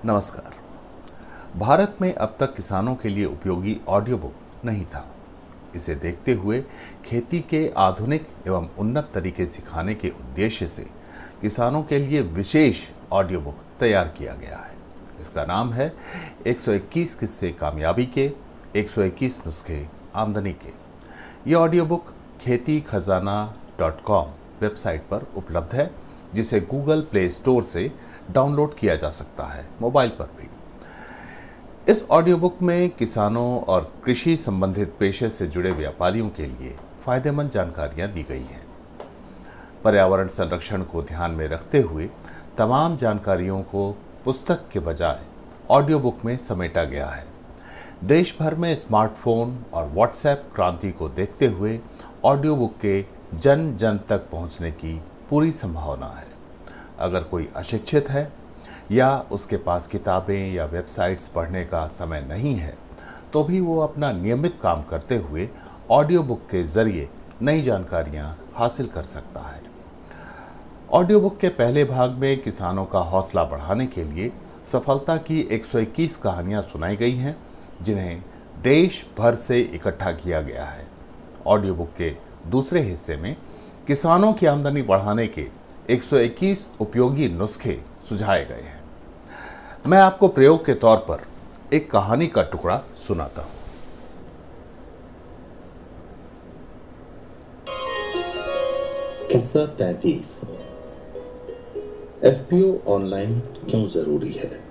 नमस्कार। भारत में अब तक किसानों के लिए उपयोगी ऑडियो बुक नहीं था। इसे देखते हुए खेती के आधुनिक एवं उन्नत तरीके सिखाने के उद्देश्य से किसानों के लिए विशेष ऑडियो बुक तैयार किया गया है। इसका नाम है 121 किस्से कामयाबी के, 121 नुस्खे आमदनी के। ये ऑडियो बुक खेती-खजाना.com वेबसाइट पर उपलब्ध है, जिसे गूगल प्ले स्टोर से डाउनलोड किया जा सकता है, मोबाइल पर भी। इस ऑडियो बुक में किसानों और कृषि संबंधित पेशे से जुड़े व्यापारियों के लिए फायदेमंद जानकारियां दी गई हैं। पर्यावरण संरक्षण को ध्यान में रखते हुए तमाम जानकारियों को पुस्तक के बजाय ऑडियो बुक में समेटा गया है। देश भर में स्मार्टफोन और व्हाट्सएप क्रांति को देखते हुए ऑडियो बुक के जन जन तक पहुंचने की पूरी संभावना है। अगर कोई अशिक्षित है या उसके पास किताबें या वेबसाइट्स पढ़ने का समय नहीं है, तो भी वो अपना नियमित काम करते हुए ऑडियो बुक के जरिए नई जानकारियां हासिल कर सकता है। ऑडियो बुक के पहले भाग में किसानों का हौसला बढ़ाने के लिए सफलता की 121 कहानियां सुनाई गई हैं, जिन्हें देश भर से इकट्ठा किया गया है। ऑडियो बुक के दूसरे हिस्से में किसानों की आमदनी बढ़ाने के 121 उपयोगी नुस्खे सुझाए गए हैं। मैं आपको प्रयोग के तौर पर एक कहानी का टुकड़ा सुनाता हूं। किस्सा 33। एफपीओ ऑनलाइन क्यों जरूरी है।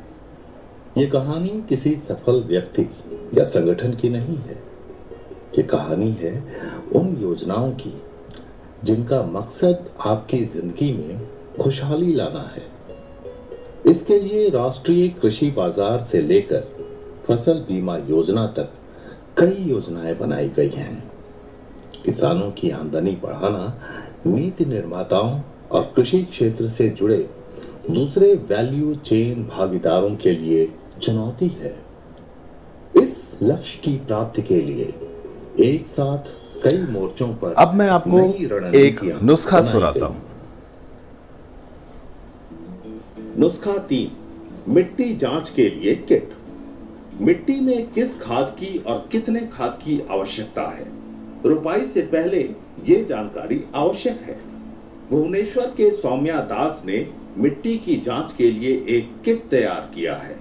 ये कहानी किसी सफल व्यक्ति या संगठन की नहीं है। ये कहानी है उन योजनाओं की जिनका मकसद आपकी जिंदगी में खुशहाली लाना है। इसके लिए राष्ट्रीय कृषि बाजार से लेकर फसल बीमा योजना तक कई योजनाएं बनाई गई हैं। किसानों की आमदनी बढ़ाना नीति निर्माताओं और कृषि क्षेत्र से जुड़े दूसरे वैल्यू चेन भागीदारों के लिए चुनौती है। इस लक्ष्य की प्राप्ति के लिए एक साथ कई मोर्चों पर अब मैं आपको एक नुस्खा सुनाता हूं। नुस्खा 3, मिट्टी जांच के लिए किट। मिट्टी में किस खाद की और कितने खाद की आवश्यकता है, रुपाई से पहले ये जानकारी आवश्यक है। भुवनेश्वर के सौम्या दास ने मिट्टी की जांच के लिए एक किट तैयार किया है।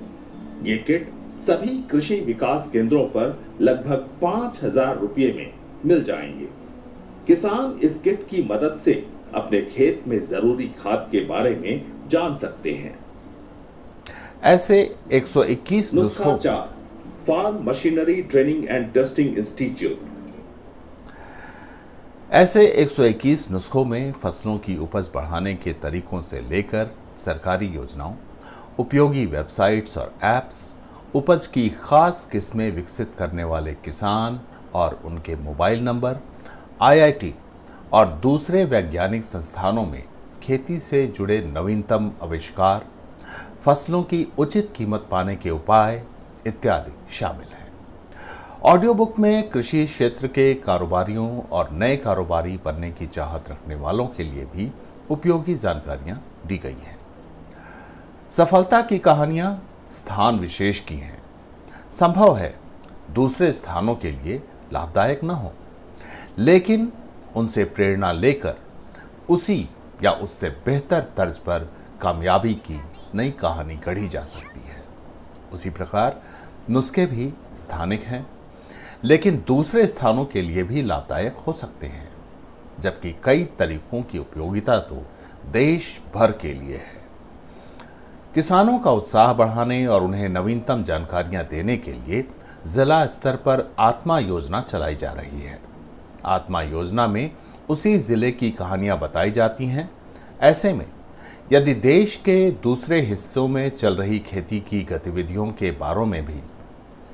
ये किट सभी कृषि विकास केंद्रों पर लगभग 5,000 रुपये में मिल जाएंगे। किसान इस किट की मदद से अपने खेत में जरूरी खाद के बारे में जान सकते हैं। ऐसे 121 नुस्खों 4, farm machinery training and testing institute. ऐसे 121 नुस्खों में फसलों की उपज बढ़ाने के तरीकों से लेकर सरकारी योजनाओं, उपयोगी वेबसाइट्स और ऐप्स, उपज की खास किस्में विकसित करने वाले किसान और उनके मोबाइल नंबर, आईआईटी और दूसरे वैज्ञानिक संस्थानों में खेती से जुड़े नवीनतम आविष्कार, फसलों की उचित कीमत पाने के उपाय इत्यादि शामिल हैं। ऑडियो बुक में कृषि क्षेत्र के कारोबारियों और नए कारोबारी बनने की चाहत रखने वालों के लिए भी उपयोगी जानकारियां दी गई हैं। सफलता की कहानियां स्थान विशेष की हैं। संभव है दूसरे स्थानों के लिए लाभदायक न हो, लेकिन उनसे प्रेरणा लेकर उसी या उससे बेहतर तर्ज पर कामयाबी की नई कहानी गढ़ी जा सकती है। उसी प्रकार नुस्खे भी स्थानिक हैं, लेकिन दूसरे स्थानों के लिए भी लाभदायक हो सकते हैं, जबकि कई तरीकों की उपयोगिता तो देश भर के लिए है। किसानों का उत्साह बढ़ाने और उन्हें नवीनतम जानकारियां देने के लिए जिला स्तर पर आत्मा योजना चलाई जा रही है। आत्मा योजना में उसी जिले की कहानियां बताई जाती हैं। ऐसे में यदि देश के दूसरे हिस्सों में चल रही खेती की गतिविधियों के बारे में भी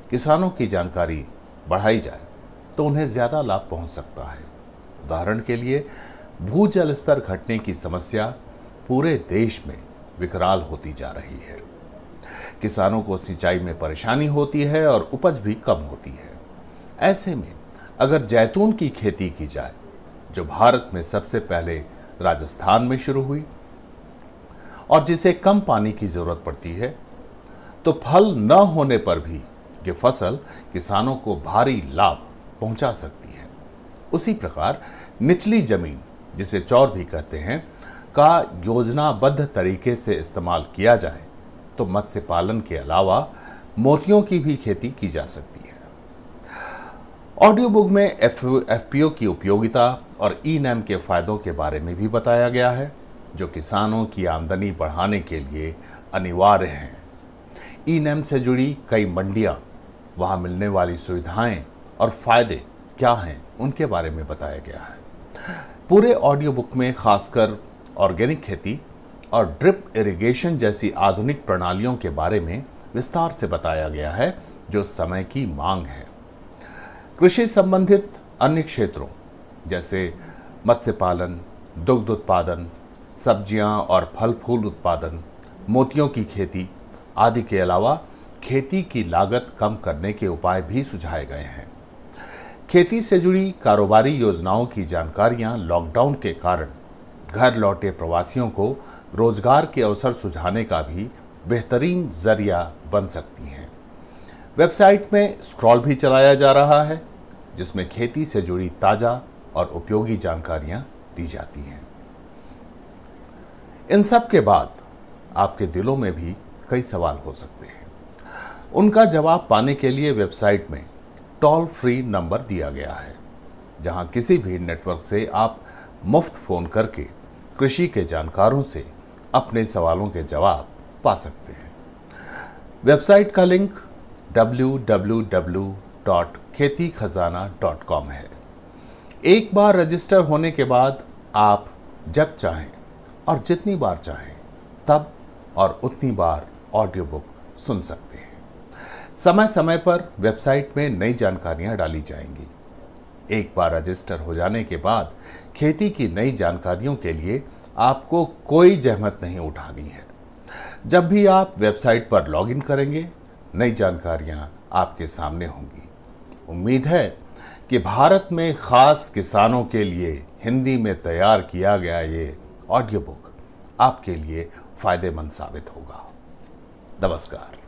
किसानों की जानकारी बढ़ाई जाए, तो उन्हें ज़्यादा लाभ पहुंच सकता है। उदाहरण के लिए भूजल स्तर घटने की समस्या पूरे देश में विकराल होती जा रही है। किसानों को सिंचाई में परेशानी होती है और उपज भी कम होती है। ऐसे में अगर जैतून की खेती की जाए, जो भारत में सबसे पहले राजस्थान में शुरू हुई और जिसे कम पानी की ज़रूरत पड़ती है, तो फल न होने पर भी ये फसल किसानों को भारी लाभ पहुंचा सकती है। उसी प्रकार निचली जमीन, जिसे चौर भी कहते हैं, का योजनाबद्ध तरीके से इस्तेमाल किया जाए तो मत्स्य पालन के अलावा मोतियों की भी खेती की जा सकती है। ऑडियो बुक में एफपीओ की उपयोगिता और ई नैम के फायदों के बारे में भी बताया गया है, जो किसानों की आमदनी बढ़ाने के लिए अनिवार्य हैं। ई नैम से जुड़ी कई मंडियां, वहां मिलने वाली सुविधाएं और फायदे क्या हैं, उनके बारे में बताया गया है। पूरे ऑडियो बुक में खासकर ऑर्गेनिक खेती और ड्रिप इरिगेशन जैसी आधुनिक प्रणालियों के बारे में विस्तार से बताया गया है, जो समय की मांग है। कृषि संबंधित अन्य क्षेत्रों जैसे मत्स्य पालन, दुग्ध उत्पादन, सब्जियां और फल फूल उत्पादन, मोतियों की खेती आदि के अलावा खेती की लागत कम करने के उपाय भी सुझाए गए हैं। खेती से जुड़ी कारोबारी योजनाओं की जानकारियां लॉकडाउन के कारण घर लौटे प्रवासियों को रोजगार के अवसर सुझाने का भी बेहतरीन जरिया बन सकती हैं। वेबसाइट में स्क्रॉल भी चलाया जा रहा है, जिसमें खेती से जुड़ी ताजा और उपयोगी जानकारियां दी जाती हैं। इन सब के बाद आपके दिलों में भी कई सवाल हो सकते हैं। उनका जवाब पाने के लिए वेबसाइट में टोल फ्री नंबर दिया गया है, जहां किसी भी नेटवर्क से आप मुफ्त फोन करके कृषि के जानकारों से अपने सवालों के जवाब पा सकते हैं। वेबसाइट का लिंक www.khetikazana.com है। एक बार रजिस्टर होने के बाद आप जब चाहें और जितनी बार चाहें तब और उतनी बार ऑडियो बुक सुन सकते हैं। समय समय पर वेबसाइट में नई जानकारियां डाली जाएंगी। एक बार रजिस्टर हो जाने के बाद खेती की नई जानकारियों के लिए आपको कोई जहमत नहीं उठानी है। जब भी आप वेबसाइट पर लॉगिन करेंगे, नई जानकारियां आपके सामने होंगी। उम्मीद है कि भारत में खास किसानों के लिए हिंदी में तैयार किया गया ये ऑडियो बुक आपके लिए फायदेमंद साबित होगा। नमस्कार।